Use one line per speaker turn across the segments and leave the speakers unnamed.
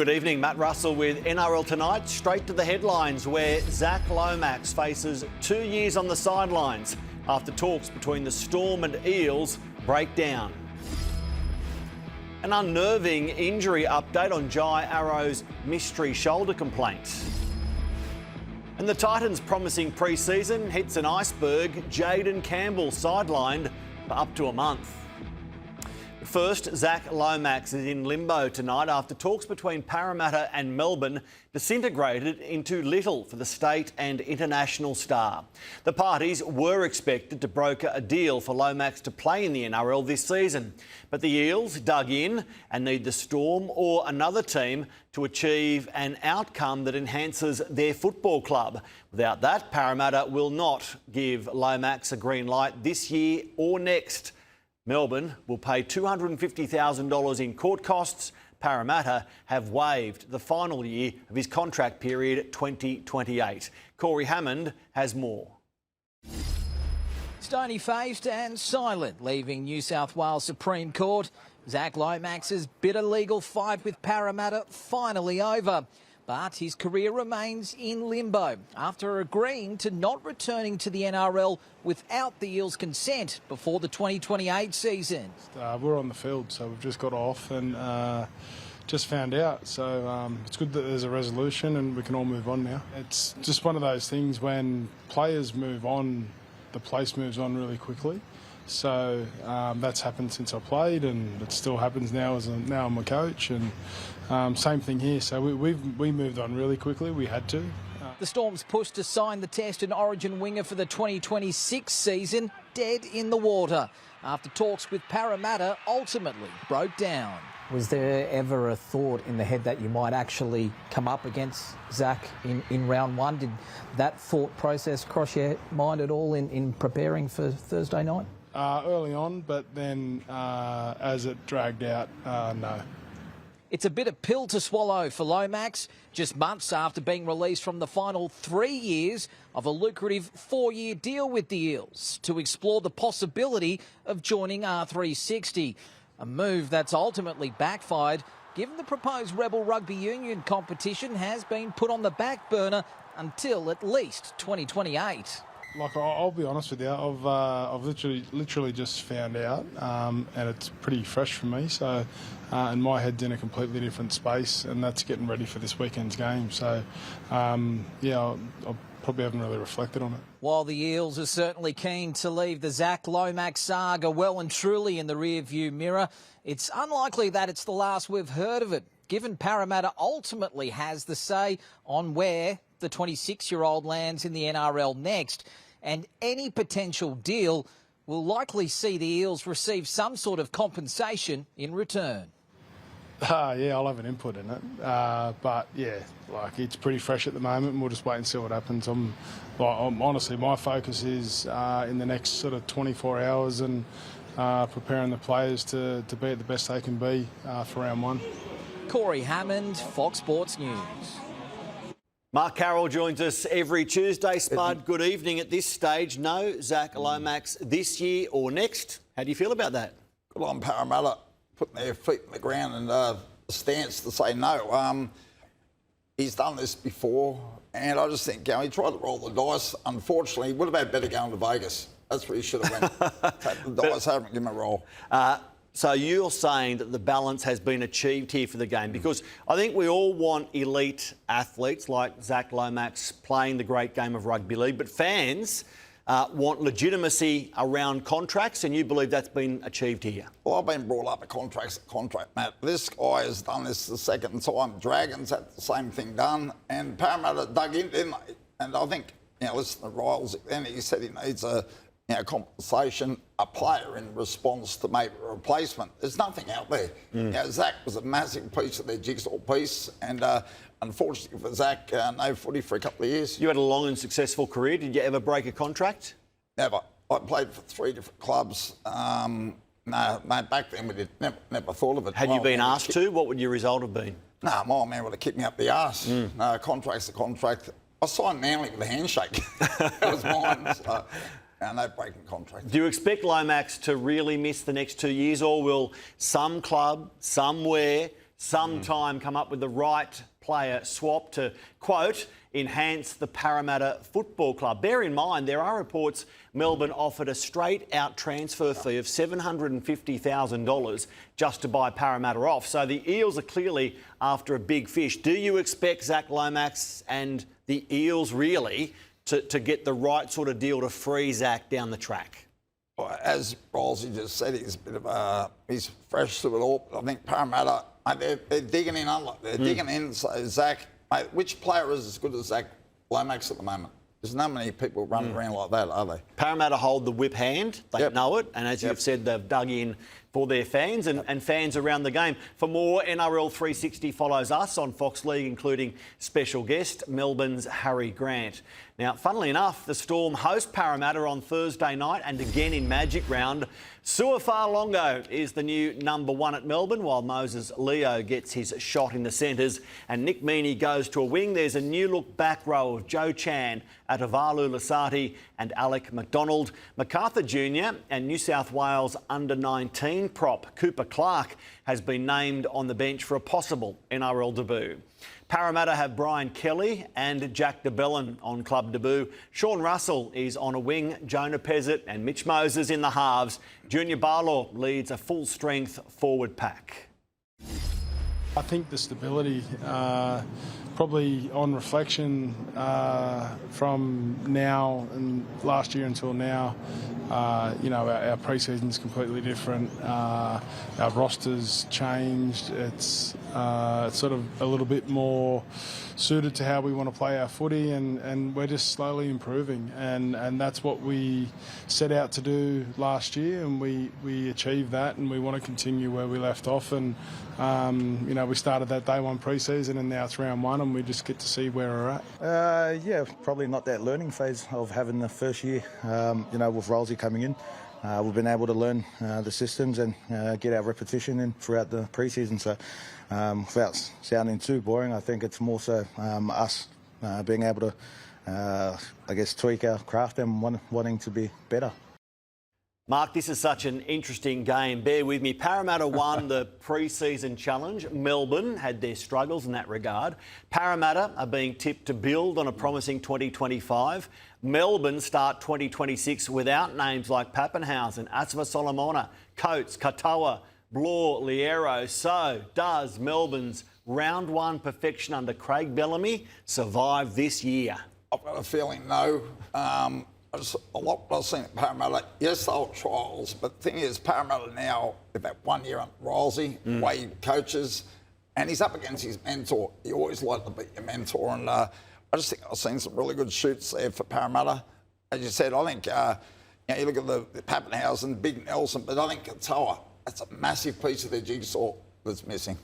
Good evening, Matt Russell with NRL Tonight. Straight to the headlines, where Zac Lomax faces 2 years on the sidelines after talks between the Storm and Eels break down. An unnerving injury update on Jai Arrow's mystery shoulder complaint. And the Titans' promising pre-season hits an iceberg. Jayden Campbell sidelined for up to a month. First, Zac Lomax is in limbo tonight after talks between Parramatta and Melbourne disintegrated into little for the state and international star. The parties were expected to broker a deal for Lomax to play in the NRL this season, but the Eels dug in and need the Storm or another team to achieve an outcome that enhances their football club. Without that, Parramatta will not give Lomax a green light this year or next. Melbourne will pay $250,000 in court costs. Parramatta have waived the final year of his contract period, 2028. Corey Hammond has more.
Stony-faced and silent, leaving New South Wales Supreme Court. Zac Lomax's bitter legal fight with Parramatta finally over. But his career remains in limbo after agreeing to not returning to the NRL without the Eels' consent before the 2028 season.
We're on the field, so we've just got off and just found out. So it's good that there's a resolution and we can all move on now. It's just one of those things when players move on, the place moves on really quickly. So that's happened since I played, and it still happens now. Now I'm a coach, and same thing here. So we moved on really quickly. We had to.
The Storm's push to sign the Test and Origin winger for the 2026 season dead in the water after talks with Parramatta ultimately broke down.
Was there ever a thought in the head that you might actually come up against Zac in round one? Did that thought process cross your mind at all in preparing for Thursday night?
Early on, but then as it dragged out, no.
It's a bitter pill to swallow for Lomax, just months after being released from the final 3 years of a lucrative 4-year deal with the Eels to explore the possibility of joining R360, a move that's ultimately backfired, given the proposed Rebel Rugby Union competition has been put on the back burner until at least 2028.
Like, I'll be honest with you, I've literally just found out, and it's pretty fresh for me. So, and my head's in a completely different space, and that's getting ready for this weekend's game. So, yeah, I probably haven't really reflected on it.
While the Eels are certainly keen to leave the Zac Lomax saga well and truly in the rear-view mirror, it's unlikely that it's the last we've heard of it, given Parramatta ultimately has the say on where the 26-year-old lands in the NRL next, and any potential deal will likely see the Eels receive some sort of compensation in return.
Yeah, I'll have an input in it, but yeah, like, it's pretty fresh at the moment, and we'll just wait and see what happens. I'm honestly, my focus is in the next sort of 24 hours and preparing the players to be at the best they can be for round one.
Corey Hammond, Fox Sports News.
Mark Carroll joins us every Tuesday. Spud, good evening. At this stage, no Zac Lomax this year or next. How do you feel about that?
Good on Parramatta, putting their feet in the ground and a stance to say no. He's done this before, and I just think, he tried to roll the dice. Unfortunately, he would have had better going to Vegas. That's where he should have went. Take the dice, haven't given him a roll.
So you're saying that the balance has been achieved here for the game, because I think we all want elite athletes like Zac Lomax playing the great game of rugby league, but fans want legitimacy around contracts, and you believe that's been achieved here?
Well, I've been brought up a contract, Matt. This guy has done this the second time. Dragons had the same thing done, and Parramatta dug in, didn't they? And I think, listen to Riles, then he said he needs a compensation, a player in response to maybe a replacement. There's nothing out there. Zac was a massive piece of their jigsaw piece, and unfortunately for Zac, no footy for a couple of years.
You had a long and successful career. Did you ever break a contract?
Never. I played for 3 different clubs. No, mate, back then we never thought of it.
Had you been asked to, what would your result have been?
No, my man would have kicked me up the arse. No, contract's a contract. I signed Manly with a handshake. That was mine. So. No breaking contract.
Do you expect Lomax to really miss the next 2 years, or will some club, somewhere, sometime come up with the right player swap to, quote, enhance the Parramatta Football Club. Bear in mind, there are reports Melbourne offered a straight-out transfer fee of $750,000 just to buy Parramatta off. So the Eels are clearly after a big fish. Do you expect Zac Lomax and the Eels really to get the right sort of deal to free Zac down the track?
Well, as Rolsey just said, he's a bit of he's fresh to it all. I think Parramatta, they're digging in. They're digging in. So Zac, mate, which player is as good as Zac Lomax at the moment? There's not many people running around like that, are they?
Parramatta hold the whip hand. They know it. And as you've said, they've dug in for their fans and fans around the game. For more, NRL 360 follows us on Fox League, including special guest Melbourne's Harry Grant. Now, funnily enough, the Storm host Parramatta on Thursday night and again in Magic Round. Suafa'alongo is the new number 1 at Melbourne, while Moses Leo gets his shot in the centres and Nick Meaney goes to a wing. There's a new look back row of Joe Chan, Atavalu Lasati and Alec McDonald. MacArthur Jr. and New South Wales under-19 prop Cooper Clark has been named on the bench for a possible NRL debut. Parramatta have Brian Kelly and Jack de Belin on club debut. Sean Russell is on a wing, Jonah Pezzett and Mitch Moses in the halves. Junior Barlaw leads a full-strength forward pack.
I think the stability, probably on reflection from now and last year until now, our pre-season's completely different. Our roster's changed. It's sort of a little bit more suited to how we want to play our footy, and we're just slowly improving. And that's what we set out to do last year, and we achieved that, and we want to continue where we left off. And we started that day 1 pre-season, and now it's round 1, and we just get to see where we're at.
Yeah, probably not that learning phase of having the first year. With Rolsey coming in, we've been able to learn the systems and get our repetition in throughout the pre-season. So without sounding too boring, I think it's more so us being able to, tweak our craft and wanting to be better.
Mark, this is such an interesting game. Bear with me. Parramatta won the pre-season challenge. Melbourne had their struggles in that regard. Parramatta are being tipped to build on a promising 2025. Melbourne start 2026 without names like Pappenhausen, Asva Solomona, Coates, Katoa, Blore, Liero. So does Melbourne's round 1 perfection under Craig Bellamy survive this year?
I've got a feeling no. A lot I've seen at Parramatta, yes, they were trials, but the thing is, Parramatta now, with that 1 year under Rolsey, the way he coaches, and he's up against his mentor. He always liked to beat your mentor, and I just think I've seen some really good shoots there for Parramatta. As you said, I think, you look at the Pappenhausen, Big Nelson, but I think Katoa, that's a massive piece of their jigsaw that's missing.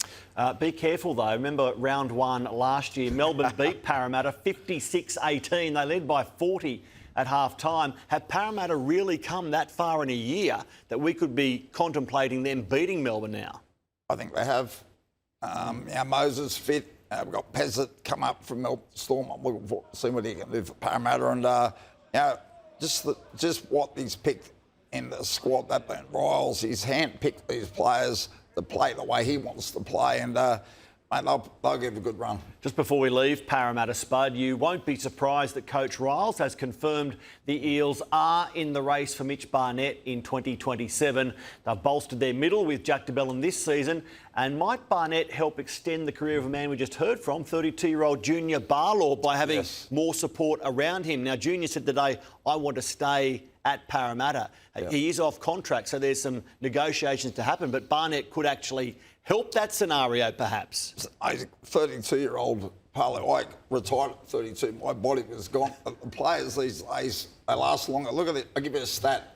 Be careful, though. Remember, round 1 last year, Melbourne beat Parramatta 56-18. They led by 40 at half-time. Have Parramatta really come that far in a year that we could be contemplating them beating Melbourne now?
I think they have. Moses fit. We've got Pezzett come up from Melbourne Storm. I'm looking forward to seeing what he can do for Parramatta. And just what he's picked in the squad, that being Riles, he's hand-picked these players to play the way he wants to play. And mate, they'll give a good run. Just before we leave Parramatta, Spud, you won't be surprised that Coach Riles has confirmed the Eels are in the race for Mitch Barnett in 2027. They've bolstered their middle with Jack de Belin this season, and might Barnett help extend the career of a man we just heard from, 32-year-old Junior Barlaw, by having more support around him? Now, Junior said today, I want to stay at Parramatta. He is off contract, so there's some negotiations to happen, but Barnett could actually help that scenario, perhaps. A 32-year-old Parley, I retired at 32. My body was gone. The players these days, they last longer. Look at it. I'll give you a stat.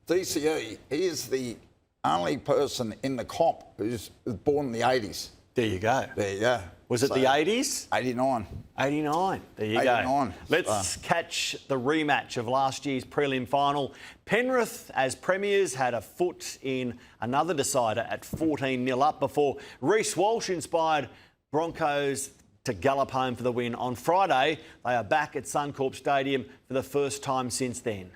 DCE, he is the only person in the comp who's born in the 80s.
There you go.
There you go.
Was it the 80s?
89.
89. There you
89.
Go. Let's catch the rematch of last year's prelim final. Penrith, as premiers, had a foot in another decider at 14-0 up before Reece Walsh inspired Broncos to gallop home for the win. On Friday, they are back at Suncorp Stadium for the first time since then.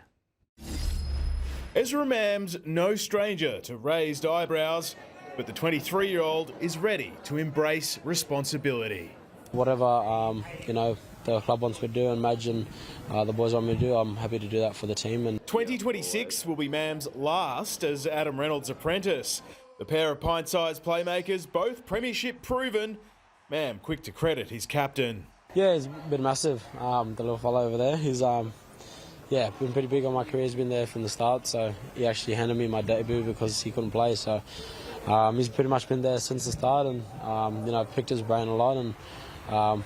Ezra Mam's no stranger to raised eyebrows, but the 23-year-old is ready to embrace responsibility.
Whatever, the club wants me to do and Madge and the boys want me to do, I'm happy to do that for the team. And
2026 will be Mam's last as Adam Reynolds' apprentice. The pair of pint-sized playmakers, both premiership proven. Mam quick to credit his captain.
Yeah, he's been massive, the little fellow over there. He's been pretty big on my career. He's been there from the start, so he actually handed me my debut because he couldn't play. So he's pretty much been there since the start, and I've picked his brain a lot. And I'm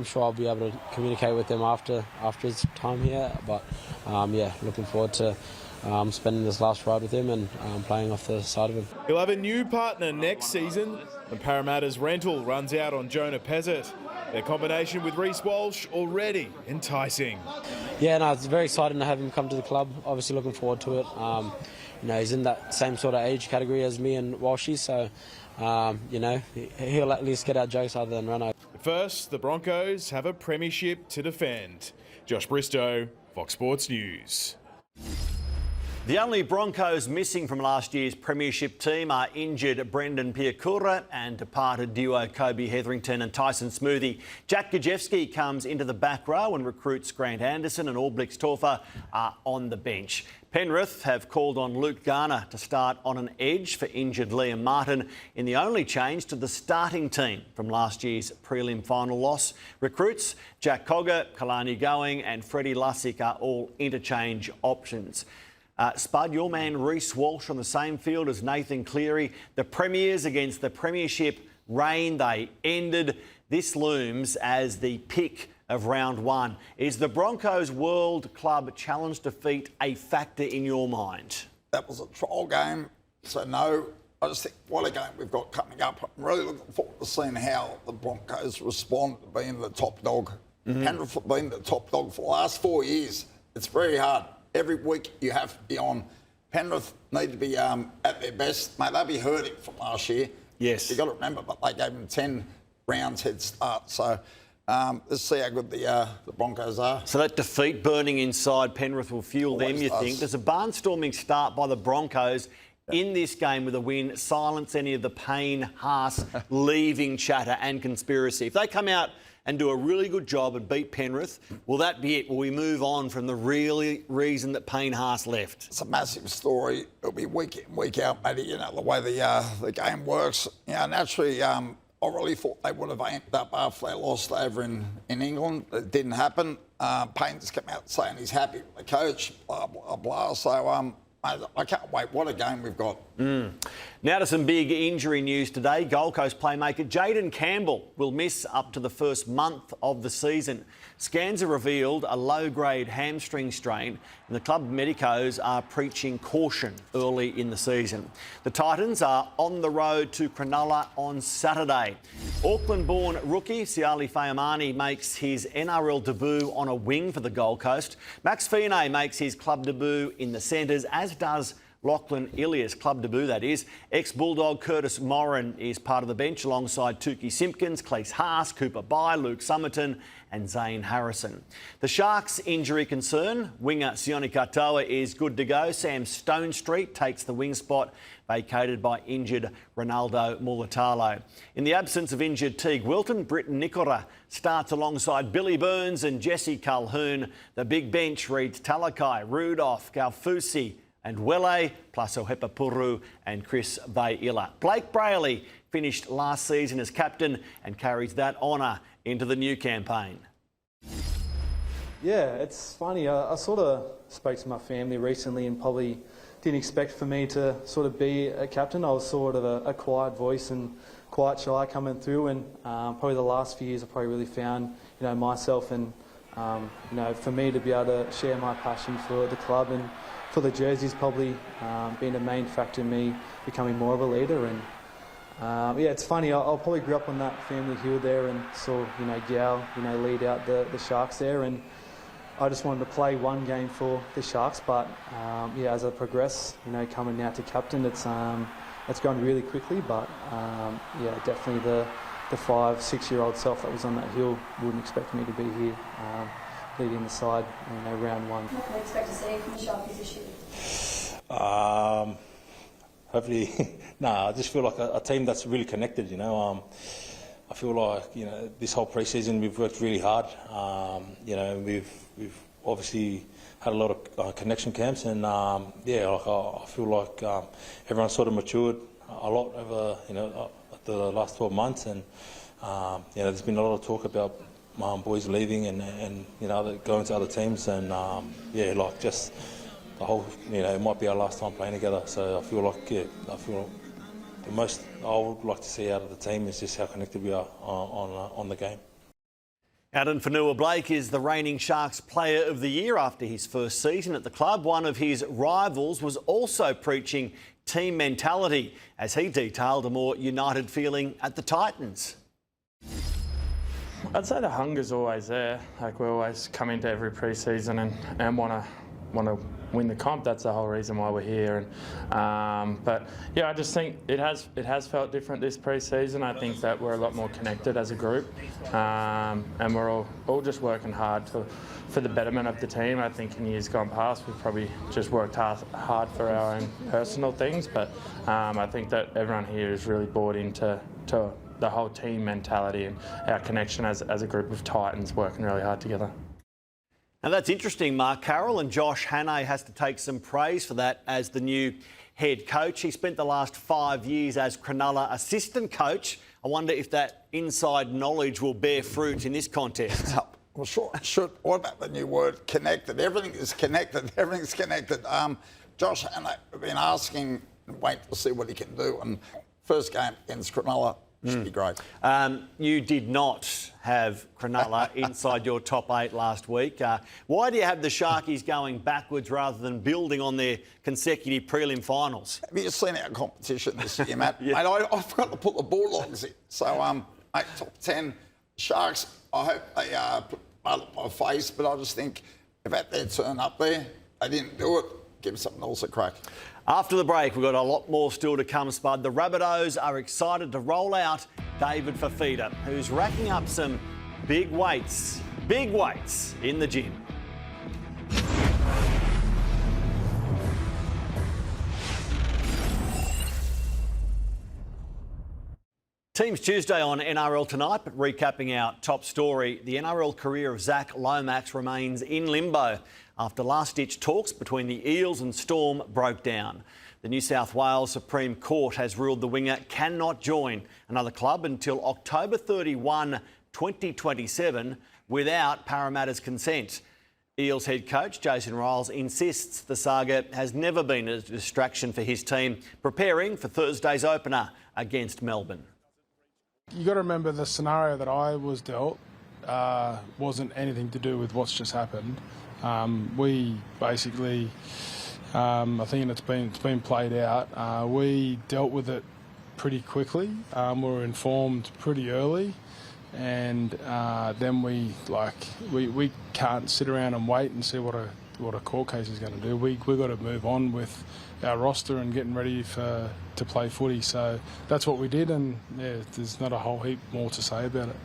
sure I'll be able to communicate with him after his time here. But looking forward to spending this last ride with him and playing off the side of him.
He'll have a new partner next season when Parramatta's rental runs out on Jonah Pezzett. Their combination with Reece Walsh already enticing.
Yeah, no, it's very exciting to have him come to the club. Obviously looking forward to it. He's in that same sort of age category as me and Walshy, so he'll at least get our jokes other than Reno.
First, the Broncos have a premiership to defend. Josh Bristow, Fox Sports News.
The only Broncos missing from last year's premiership team are injured Brendan Piakura and departed duo Kobe Hetherington and Tyson Smoothie. Jack Gajewski comes into the back row and recruits Grant Anderson and All Blacks Torfa are on the bench. Penrith have called on Luke Garner to start on an edge for injured Liam Martin in the only change to the starting team from last year's prelim final loss. Recruits Jack Cogger, Kalani Going and Freddie Lussick are all interchange options. Spud, your man Reece Walsh on the same field as Nathan Cleary. The Premiers against the Premiership reign, they ended. This looms as the pick of round one. Is the Broncos World Club Challenge defeat a factor in your mind?
That was a trial game, so no. I just think what a game we've got coming up. I'm really looking forward to seeing how the Broncos respond to being the top dog. Penrith have been the top dog for the last 4 years. It's very hard. Every week you have to be on. Penrith need to be at their best. Mate, they'll be hurting from last year.
Yes.
You've got to remember, but they gave them 10 rounds head start. So let's see how good the Broncos are.
So that defeat burning inside Penrith will fuel them, you think? Does a barnstorming start by the Broncos in this game with a win silence any of the Payne, Haas, leaving chatter and conspiracy? If they come out and do a really good job and beat Penrith, will that be it? Will we move on from the really reason that Payne Haas left?
It's a massive story. It'll be week in, week out, matey. You know, the way the game works. Naturally, I really thought they would have amped up after they lost over in England. It didn't happen. Payne's come out saying he's happy with the coach, blah, blah, blah. So I can't wait. What a game we've got.
Now to some big injury news today. Gold Coast playmaker Jayden Campbell will miss up to the first month of the season. Scans have revealed a low-grade hamstring strain, and the club medicos are preaching caution early in the season. The Titans are on the road to Cronulla on Saturday. Auckland-born rookie Siali Fayamani makes his NRL debut on a wing for the Gold Coast. Max Fine makes his club debut in the centres, as does Lachlan Ilias, club debut that is. Ex-Bulldog Curtis Moran is part of the bench alongside Tukey Simpkins, Clace Haas, Cooper Bye, Luke Summerton and Zane Harrison. The Sharks' injury concern, winger Sione Katoa is good to go. Sam Stonestreet takes the wing spot vacated by injured Ronaldo Mulatalo. In the absence of injured Teague Wilton, Britton Nikora starts alongside Billy Burns and Jesse Calhoun. The big bench reads Talakai, Rudolph, Galfusi and Wele, plus Ohepapuru and Chris Vaiila. Blake Brayley finished last season as captain and carries that honour into the new campaign.
Yeah, it's funny. I sort of spoke to my family recently and probably didn't expect for me to sort of be a captain. I was sort of a quiet voice and quite shy coming through, and probably the last few years I probably really found, myself, and for me to be able to share my passion for the club and for the jerseys probably been a main factor in me becoming more of a leader. And it's funny, I probably grew up on that family hill there and saw, Gal, lead out the Sharks there, and I just wanted to play one game for the Sharks, but as I progress, coming now to captain, it's gone really quickly, but definitely the 5-6-year-old self that was on that hill wouldn't expect me to be here leading the side, round one.
What can we expect to see from the Sharkies this year? hopefully, I just feel like a team that's really connected. You know, I feel like this whole pre-season we've worked really hard. We've obviously had a lot of connection camps, and I feel like everyone's sort of matured a lot over the last 12 months, and there's been a lot of talk about boys leaving and going to other teams, and just the whole it might be our last time playing together. So I feel like the most I would like to see out of the team is just how connected we are on the game.
Addin Fonua-Blake is the reigning Sharks Player of the Year after his first season at the club. One of his rivals was also preaching team mentality as he detailed a more united feeling at the Titans.
I'd say the hunger's always there. Like, we always come into every pre-season and want to win the comp. That's the whole reason why we're here. But yeah, I just think it has felt different this pre-season. I think that we're a lot more connected as a group, and we're all just working hard for the betterment of the team. I think in years gone past we've probably just worked hard for our own personal things, but I think that everyone here is really bought into the whole team mentality and our connection as a group of Titans working really hard together.
Now that's interesting, Mark Carroll, and Josh Hannay has to take some praise for that as the new head coach. He spent the last 5 years as Cronulla assistant coach. I wonder if that inside knowledge will bear fruit in this contest.
Well, sure. What about the new word, connected? Everything is connected. Everything's connected. Josh Hannay, I've been asking and waiting to see what he can do. And first game against Cronulla, should be great.
You did not have Cronulla inside your top 8 last week. Why do you have the Sharkies going backwards rather than building on their consecutive prelim finals?
Have you seen our competition this year, Matt?
Yeah.
Mate, I forgot to put the ball logs in. So, mate, top 10. Sharks, I hope they put mud on my face, but I just think if at their turn up there, they didn't do it, give something else a crack.
After the break, we've got a lot more still to come, Spud. The Rabbitohs are excited to roll out David Fifita, who's racking up some big weights in the gym. Teams Tuesday on NRL Tonight, but recapping our top story, the NRL career of Zac Lomax remains in limbo after last-ditch talks between the Eels and Storm broke down. The New South Wales Supreme Court has ruled the winger cannot join another club until October 31, 2027 without Parramatta's consent. Eels head coach Jason Ryles insists the saga has never been a distraction for his team, preparing for Thursday's opener against Melbourne.
You got to remember the scenario that I was dealt wasn't anything to do with what's just happened. We basically, I think it's been played out. We dealt with it pretty quickly. We were informed pretty early, and then we can't sit around and wait and see what a court case is going to do. We've got to move on with our roster and getting ready to play footy. So that's what we did, and yeah, there's not a whole heap more to say about it.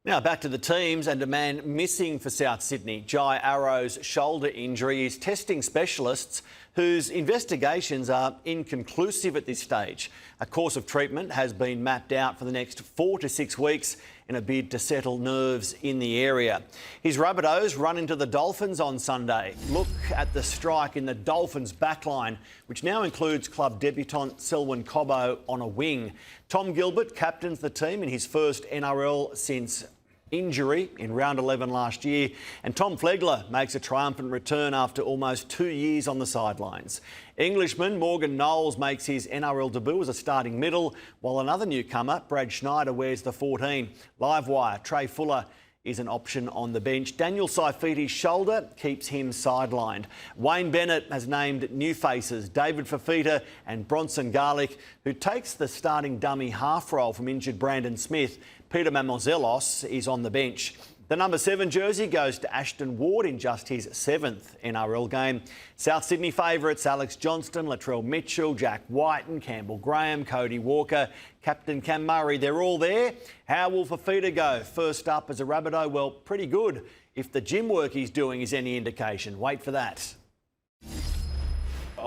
Now back to the teams, and a man missing for South Sydney. Jai Arrow's shoulder injury is testing specialists whose investigations are inconclusive at this stage. A course of treatment has been mapped out for the next 4 to 6 weeks in a bid to settle nerves in the area. His Rabbitohs run into the Dolphins on Sunday. Look at the strike in the Dolphins' backline, which now includes club debutant Selwyn Cobbo on a wing. Tom Gilbert captains the team in his first NRL since injury in round 11 last year, and Tom Flegler makes a triumphant return after almost 2 years on the sidelines. Englishman Morgan Knowles makes his NRL debut as a starting middle, while another newcomer, Brad Schneider, wears the 14. Livewire, Trey Fuller is an option on the bench. Daniel Saifiti's shoulder keeps him sidelined. Wayne Bennett has named new faces, David Fifita and Bronson Garlick, who takes the starting dummy half role from injured Brandon Smith. Peter Mamozelos is on the bench. The number 7 jersey goes to Ashton Ward in just his 7th NRL game. South Sydney favourites Alex Johnston, Latrell Mitchell, Jack Whiten, Campbell Graham, Cody Walker, Captain Cam Murray. They're all there. How will Fifita go? First up as a Rabbitoh? Well, pretty good if the gym work he's doing is any indication. Wait for that.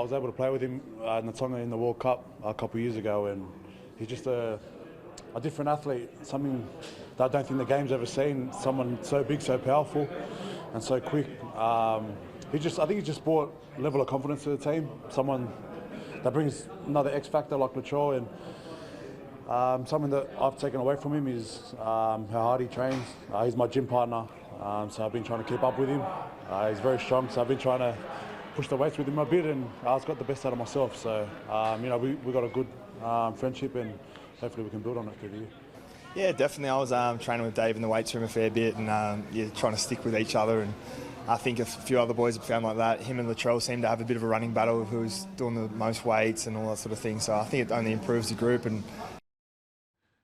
I was able to play with him in the Tonga in the World Cup a couple of years ago, and he's just a different athlete, something that I don't think the game's ever seen. Someone so big, so powerful, and so quick. I think he just brought a level of confidence to the team. Someone that brings another X factor like Latrell, and something that I've taken away from him is how hard he trains. He's my gym partner, so I've been trying to keep up with him. He's very strong, so I've been trying to push the weights with him a bit, and I've got the best out of myself. So we got a good friendship, and hopefully we can build on it through the year.
Yeah, definitely. I was training with Dave in the weights room a fair bit, and trying to stick with each other. And I think a few other boys have found like that. Him and Latrell seem to have a bit of a running battle of who's doing the most weights and all that sort of thing. So I think it only improves the group. And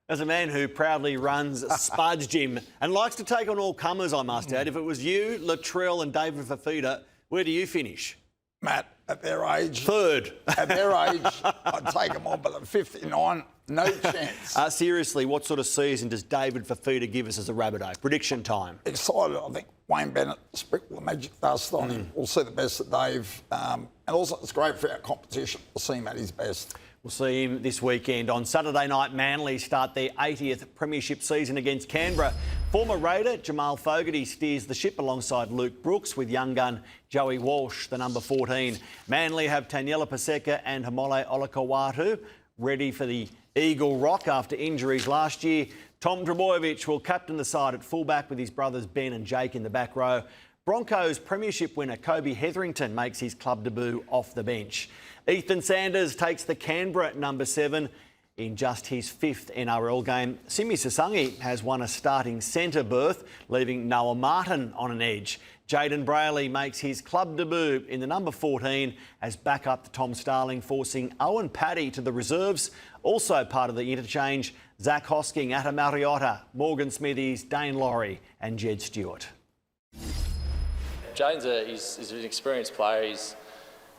as a man who proudly runs Spud's Gym and likes to take on all comers, I must add, if it was you, Latrell and David Fifita, where do you finish?
Matt, at their age...
Third.
At their age, I'd take them on, but at 59, no chance.
Seriously, what sort of season does David Fifita give us as a Rabbitoh? Prediction time.
Excited. I think Wayne Bennett sprinkle the magic dust on him. We'll see the best of Dave. And also, it's great for our competition. We'll see him at his best.
We'll see him this weekend. On Saturday night, Manly start their 80th premiership season against Canberra. Former Raider Jamal Fogarty steers the ship alongside Luke Brooks with young gun Joey Walsh, the number 14. Manly have Taniela Paseka and Hamole Olakawatu ready for the Eagle Rock after injuries last year. Tom Trbojevic will captain the side at fullback with his brothers Ben and Jake in the back row. Broncos premiership winner Kobe Hetherington makes his club debut off the bench. Ethan Sanders takes the Canberra number 7 in just his 5th NRL game. Simi Sasangi has won a starting centre berth, leaving Noah Martin on an edge. Jayden Brailey makes his club debut in the number 14 as backup to Tom Starling, forcing Owen Paddy to the reserves. Also part of the interchange, Zach Hosking, Atta Mariotta, Morgan Smithies, Dane Laurie and Jed Stewart.
Jaden's he's an experienced player.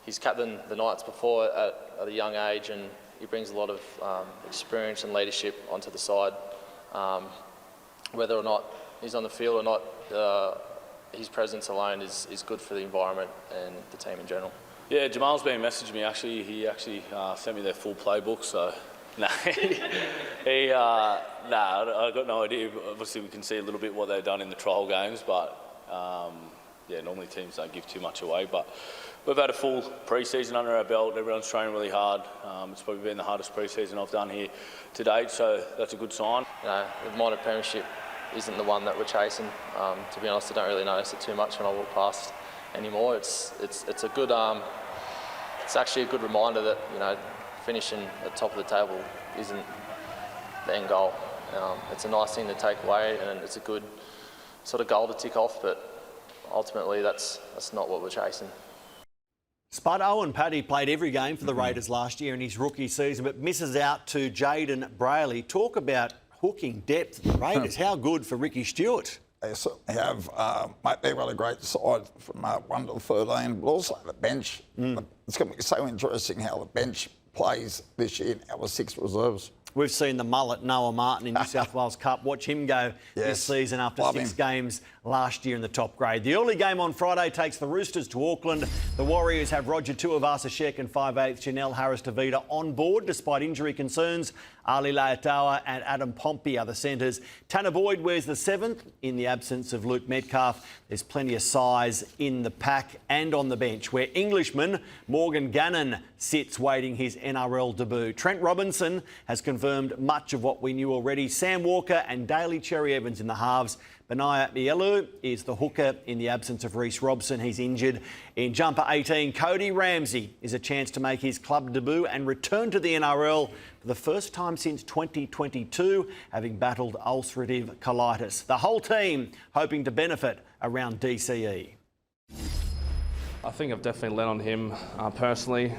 He's captained the Knights before at a young age, and he brings a lot of experience and leadership onto the side. Whether or not he's on the field or not, his presence alone is good for the environment and the team in general.
Yeah, Jamal's been messaging me actually. He actually sent me their full playbook, so I got no idea. Obviously, we can see a little bit what they've done in the trial games, but normally teams don't give too much away. But we've had a full pre-season under our belt. Everyone's training really hard. It's probably been the hardest pre-season I've done here to date, so that's a good sign.
The minor premiership isn't the one that we're chasing. To be honest, I don't really notice it too much when I walk past anymore. It's a good. It's actually a good reminder that finishing at the top of the table isn't the end goal. It's a nice thing to take away, and it's a good sort of goal to tick off. But ultimately, that's not what we're chasing.
Spud, Owen Paddy played every game for the Raiders last year in his rookie season, but misses out to Jayden Brailey. Talk about hooking depth in the Raiders. How good for Ricky Stewart?
They certainly have. They've got a great side from 1 to 13, but also the bench. It's going to be so interesting how the bench plays this year in our 6 reserves.
We've seen the mullet Noah Martin in New South Wales Cup. Watch him go this season after 6 games last year in the top grade. The early game on Friday takes the Roosters to Auckland. The Warriors have Roger Tuivasa-Sheck and 5/8 Janelle Harris-Tavita on board despite injury concerns. Ali Laatawa and Adam Pompey are the centres. Tanner Boyd wears the 7th in the absence of Luke Metcalf. There's plenty of size in the pack and on the bench, where Englishman Morgan Gannon sits waiting his NRL debut. Trent Robinson has confirmed much of what we knew already. Sam Walker and Daly Cherry-Evans in the halves. Benaya Mielu is the hooker in the absence of Reece Robson. He's injured. In jumper 18, Cody Ramsey is a chance to make his club debut and return to the NRL for the first time since 2022, having battled ulcerative colitis. The whole team hoping to benefit around DCE.
I think I've definitely lent on him personally.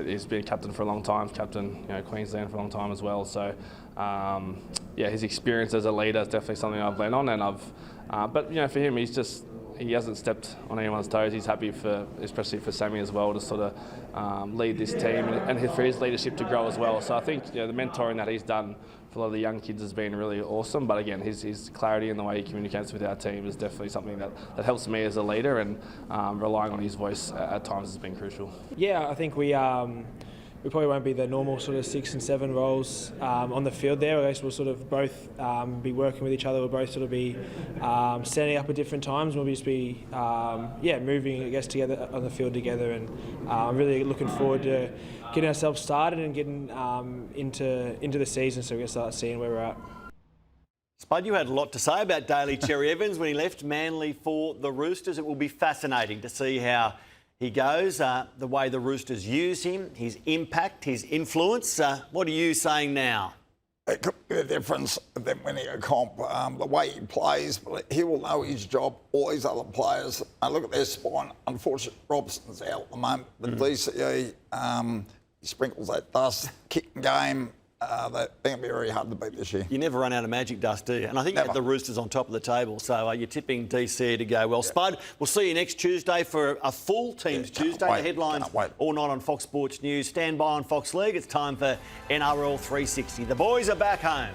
He's been captain for a long time, captain Queensland for a long time as well. So his experience as a leader is definitely something I've lent on, and but for him, he's just he hasn't stepped on anyone's toes. He's happy for, especially for Sammy as well, to sort of lead this team and for his leadership to grow as well. So I think the mentoring that he's done for a lot of the young kids has been really awesome. But again, his clarity and the way he communicates with our team is definitely something that helps me as a leader, and relying on his voice at times has been crucial.
Yeah, I think we probably won't be the normal sort of 6 and 7 roles on the field there. I guess we'll sort of both be working with each other. We'll both sort of be standing up at different times. We'll just be moving, I guess, together on the field together. And I'm really looking forward to getting ourselves started and getting into the season, so we can start seeing where we're at.
Spud, you had a lot to say about Daly Cherry Evans when he left Manly for the Roosters. It will be fascinating to see how he goes, the way the Roosters use him, his impact, his influence. What are you saying now?
It could be a difference than winning a comp. The way he plays, he will know his job. All these other players, look at their spine. Unfortunately, Robson's out at the moment. But DCE, he sprinkles that dust, kicking game. They're going to be very hard to beat this year.
You never run out of magic dust, do you? And I think you had the Roosters on top of the table, so you're tipping DC to go well. Yeah. Spud, we'll see you next Tuesday for a full Teams Tuesday. The headlines all night on Fox Sports News. Stand by on Fox League. It's time for NRL 360. The boys are back home.